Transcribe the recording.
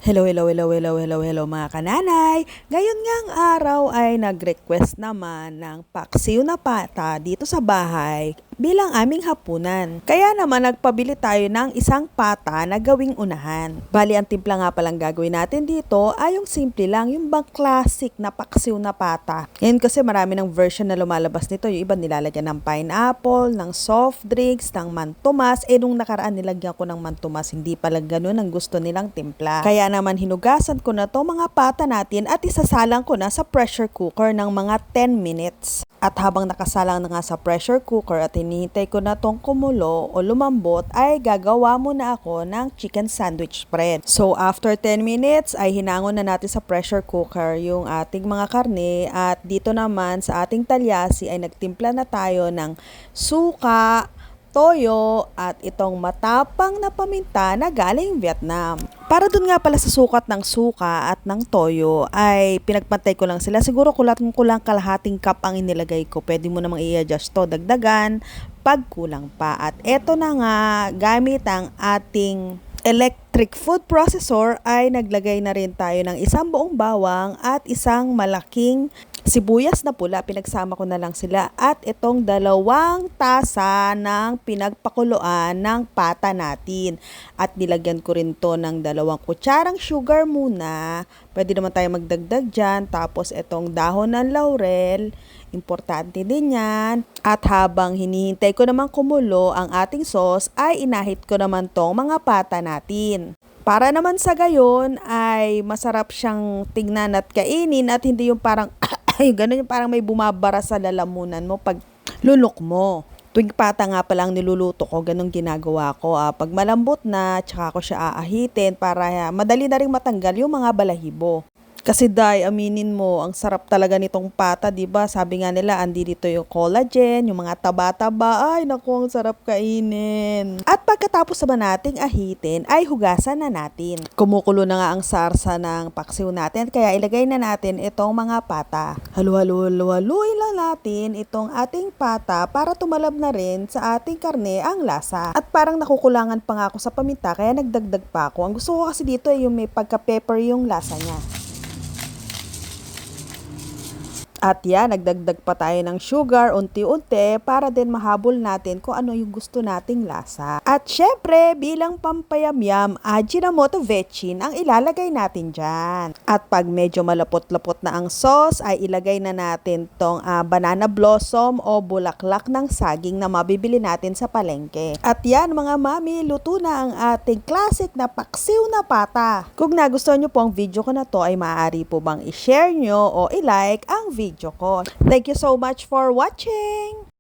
Hello mga kananay! Ngayon ngang araw ay nag-request naman ng paksiw na pata dito sa bahay bilang aming hapunan. Kaya naman nagpabili tayo ng isang pata na gawing unahan. Bali ang timpla nga palang gagawin natin dito ay yung simple lang, yung bang classic na paksiw na pata. Ngayon kasi marami ng version na lumalabas nito. Yung iba nilalagyan ng pineapple, ng soft drinks, ng mantumas. Nung nakaraan nilagyan ko ng mantumas, hindi pala ganun ang gusto nilang timpla. Kaya naman hinugasan ko na to mga pata natin at isasalang ko na sa pressure cooker ng mga 10 minutes. At habang nakasalang na nga sa pressure cooker at hinihintay ko na tong kumulo o lumambot, ay gagawa muna ako ng chicken sandwich spread. So after 10 minutes ay hinangon na natin sa pressure cooker yung ating mga karne at dito naman sa ating talyasi ay nagtimpla na tayo ng suka, toyo at itong matapang na paminta na galing Vietnam. Para dun nga pala sa sukat ng suka at ng toyo ay pinagpantay ko lang sila. Siguro kulang kalahating cup ang inilagay ko. Pwede mo namang i-adjust to, dagdagan pag kulang pa. At eto na nga, gamit ang ating electric food processor ay naglagay na rin tayo ng isang buong bawang at isang malaking sibuyas na pula, pinagsama ko na lang sila at itong 2 tasa ng pinagpakuluan ng pata natin. At nilagyan ko rin to ng 2 kutsarang sugar muna. Pwede naman tayo magdagdag dyan. Tapos itong dahon ng laurel, importante din yan. At habang hinihintay ko naman kumulo ang ating sauce, ay inahit ko naman tong mga pata natin. Para naman sa gayon ay masarap siyang tignan at kainin at hindi yung parang ay, ganun yung parang may bumabara sa lalamunan mo pag lunok mo. Tuwing pata nga palang niluluto ko, ganun ginagawa ko. Pag malambot na, tsaka ko siya aahitin para madali na rin matanggal yung mga balahibo. Kasi aminin mo, ang sarap talaga nitong pata, 'di ba? Sabi nga nila, andi dito yung collagen, yung mga taba-taba. Ay, naku, ang sarap kainin. At pagkatapos naman nating ahitin, ay hugasan na natin. Kumukulo na nga ang sarsa ng paksiw natin, kaya ilagay na natin itong mga pata. Haluin lang natin itong ating pata para tumalab na rin sa ating karne ang lasa. At parang nakukulangan pa nga ako sa paminta, kaya nagdagdag pa ako. Ang gusto ko kasi dito ay yung may pagka-pepper yung lasa niya. At yan, nagdagdag pa tayo ng sugar unti-unti para din mahabol natin kung ano yung gusto nating lasa. At syempre, bilang pampayamyam, Ajinomoto Vetchin ang ilalagay natin dyan. At pag medyo malapot-lapot na ang sauce, ay ilagay na natin tong banana blossom o bulaklak ng saging na mabibili natin sa palengke. At yan mga mami, luto na ang ating classic na paksiw na pata. Kung nagustuhan nyo po ang video ko na to, ay maaari po bang i-share nyo o i-like ang video ko. Thank you so much for watching!